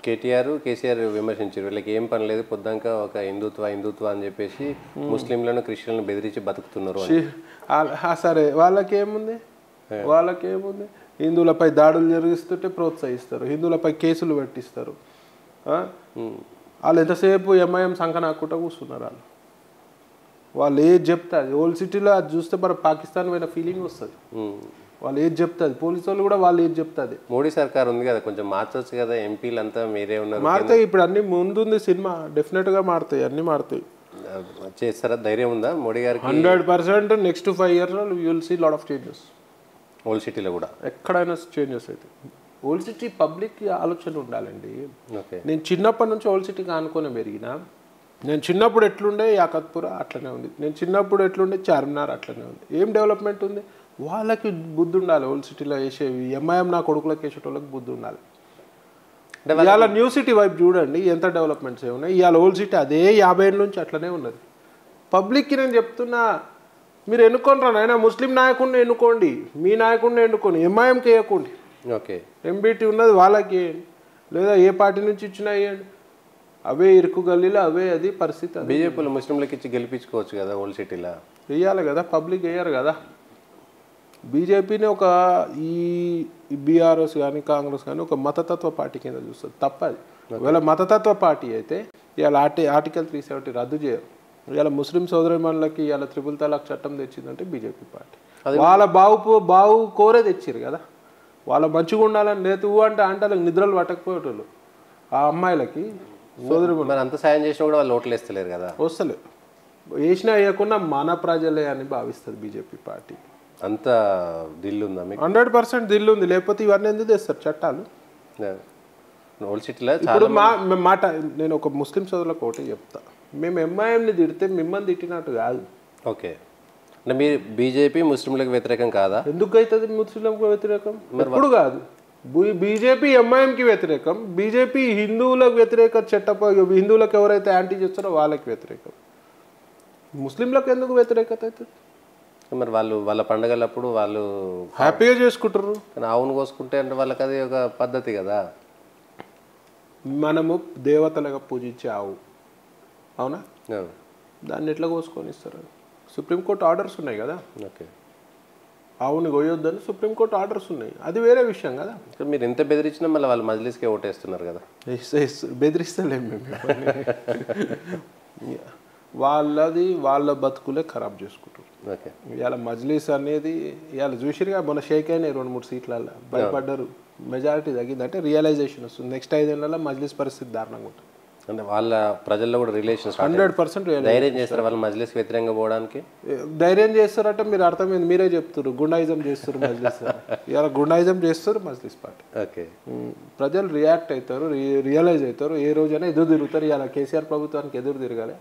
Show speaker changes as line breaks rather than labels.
కేటీఆర్ కేసీఆర్ విమర్శించారు, వీళ్ళకి ఏం పని లేదు, పొద్దాక ఒక హిందుత్వ అని చెప్పేసి ముస్లింలను క్రిస్టియన్లను బెదిరించి బతుకుతున్నారు అని.
సరే వాళ్ళకేముంది, హిందువులపై దాడులు జరిగిస్తుంటే ప్రోత్సహిస్తారు, హిందువులపై కేసులు పెట్టిస్తారు. వాళ్ళు ఎంతసేపు ఎంఐఎం సంకనాకుంటా కూర్చున్నారు. వాళ్ళు ఏది చెప్తే అది ఓల్డ్ సిటీలో అది చూస్తే మరి పాకిస్తాన్ పోయిన ఫీలింగ్ వస్తుంది. వాళ్ళు ఏది చెప్తుంది, పోలీసు వాళ్ళు కూడా వాళ్ళు ఏది చెప్తుంది.
మోడీ సర్కార్ ఉంది కదా, కొంచెం మార్చొచ్చు కదా, ఎంపీలు అంతా మీరే ఉన్నారు.
మారుతాయి, ఇప్పుడు అన్ని ముందుంది సినిమా, డెఫినెట్గా మారుతాయి, అన్ని మారుతాయి.
చేస్తారా, ధైర్యం ఉందా మోడీ గారికి?
100% next 5 years you will see lot of changes.
Old సిటీలో కూడా
ఎక్కడైనా చేంజెస్ అయితే. ఓల్డ్ సిటీ పబ్లిక్ ఆలోచన ఉండాలండి. నేను చిన్నప్పటి నుంచి ఓల్డ్ సిటీకి ఆనుకొని పెరిగిన. నేను చిన్నప్పుడు ఎట్లుండే యాకత్పుర అట్లనే ఉంది, నేను చిన్నప్పుడు ఎట్లుండే చార్మినార్ అట్లనే ఉంది. ఏం డెవలప్మెంట్ ఉంది? వాళ్ళకి బుద్ధి ఉండాలి. ఓల్డ్ సిటీలో వేసేవి ఎంఐఎం నా కొడుకులకు వేసేటోళ్ళకి బుద్ధి ఉండాలి. ఇవాళ న్యూ సిటీ వైపు చూడండి ఎంత డెవలప్మెంట్స్ ఉన్నాయి. ఇవాళ ఓల్డ్ సిటీ అదే 50 ఏళ్ళ నుంచి అట్లనే ఉన్నది. పబ్లిక్కి నేను చెప్తున్నా, మీరు ఎన్నుకోండి రా నాయన, ముస్లిం నాయకుడిని ఎన్నుకోండి, మీ నాయకుడిని ఎన్నుకోండి, ఎంఐఎంకి వేయకండి.
ఓకే,
ఎంబీటీ ఉన్నది వాళ్ళకి, లేదా ఏ పార్టీ నుంచి ఇచ్చినా వేయండి. అవే ఇరుకు గల్లీలో అవే, అది పరిస్థితి.
బీజేపీలో ముస్లింలకు ఇచ్చి గెలిపించుకోవచ్చు కదా ఓల్డ్ సిటీలో.
వేయాలి కదా, పబ్లిక్ వేయరు కదా. బీజేపీని ఒక ఈ బీఆర్ఎస్ కానీ కాంగ్రెస్ కానీ ఒక మతతత్వ పార్టీ కింద చూస్తుంది, తప్పది. ఒకవేళ మతతత్వ పార్టీ అయితే ఇవాళ ఆర్టికల్ 370 రద్దు చేయరు. ఇవాళ ముస్లిం సోదరిమణులకి ఇవాళ 3 తలాక్ చట్టం తెచ్చిందంటే బీజేపీ పార్టీ. వాళ్ళ బావు కోరే తెచ్చారు కదా, వాళ్ళ మంచిగా ఉండాలని. నేతు అంటే వాళ్ళకి నిద్రలు పట్టకపోయేటోళ్ళు ఆ అమ్మాయిలకి సోదరిమణులు.
మరి అంత సాయం చేసినా కూడా వాళ్ళు ఓట్లు వేస్తలేరు కదా.
వస్తలేదు, వేసినా వేయకుండా మన ప్రజలే అని భావిస్తుంది బీజేపీ పార్టీ.
అంత దిల్లు ఉందా మీకు?
100% దిల్లు ఉంది, లేకపోతే ఇవన్నీ ఎందుకు తెస్తారు చట్టాలు
ఓల్డ్ సిటీలో?
ఇప్పుడు మాట నేను ఒక ముస్లిం సోదరులకు ఒకటి చెప్తా, మేము ఎంఐఎంని తిడితే మిమ్మల్ని తిట్టినట్టు కాదు.
ఓకే, అంటే మీరు బీజేపీ ముస్లింలకు వ్యతిరేకం కాదా?
ఎందుకు అవుతుంది ముస్లింలకు వ్యతిరేకం? ఎప్పుడు కాదు. బీజేపీ ఎంఐఎంకి వ్యతిరేకం, బీజేపీ హిందువులకు వ్యతిరేక హిందువులకు ఎవరైతే యాంటీ చేస్తారో వాళ్ళకి వ్యతిరేకం. ముస్లింలకు ఎందుకు వ్యతిరేకత అవుతుంది?
మరి వాళ్ళ పండుగలప్పుడు వాళ్ళు
హ్యాపీగా చేసుకుంటారు.
కానీ ఆవును కోసుకుంటే అంటే వాళ్ళకి అది ఒక పద్ధతి కదా.
మనము దేవతలుగా పూజించే ఆవు, అవునా? దాన్ని ఎట్లా కోసుకొని ఇస్తారు? సుప్రీంకోర్టు ఆర్డర్స్ ఉన్నాయి కదా.
ఓకే,
ఆవుని కొయ్యొద్దని సుప్రీంకోర్టు ఆర్డర్స్ ఉన్నాయి, అది వేరే విషయం కదా.
మీరు ఎంత బెదిరించినా మళ్ళీ వాళ్ళు మజ్లిస్కే ఓటేస్తున్నారు కదా.
బెదిరిస్తలేము మేము. వాళ్ళ బతుకులే ఖరాబ్ చేసుకుంటారు.
ఓకే,
ఇవాళ మజ్లిస్ అనేది ఇవాళ చూసిరుగా, మన షేక్ అయినాయి 2-3 సీట్లలో భయపడ్డారు. మెజారిటీ తగ్గిందంటే రియలైజేషన్ వస్తుంది. నెక్స్ట్ 5 ఏళ్లలో మజ్లిస్ పరిస్థితి దారుణంగా ఉంటుంది.
అంటే వాళ్ళ ప్రజల్లో కూడా రిలేషన్స్
100%
ధైర్యం చేస్తారు వాళ్ళు మజ్లిస్ వ్యతిరేకంగా పోవడానికి.
ధైర్యం చేస్తారంటే మీరు అర్థమైంది, మీరే చెప్తారు గుండాయిజం చేస్తారు మజ్లిస్. ఇవాళ గుండాయిజం చేస్తారు మజ్లిస్ పార్టీ.
ఓకే,
ప్రజలు రియాక్ట్ అవుతారు, రియలైజ్ అవుతారు, ఏ రోజైనా ఎదురు తిరుగుతారు. ఇవాళ కేసీఆర్ ప్రభుత్వానికి ఎదురు తిరగాలి.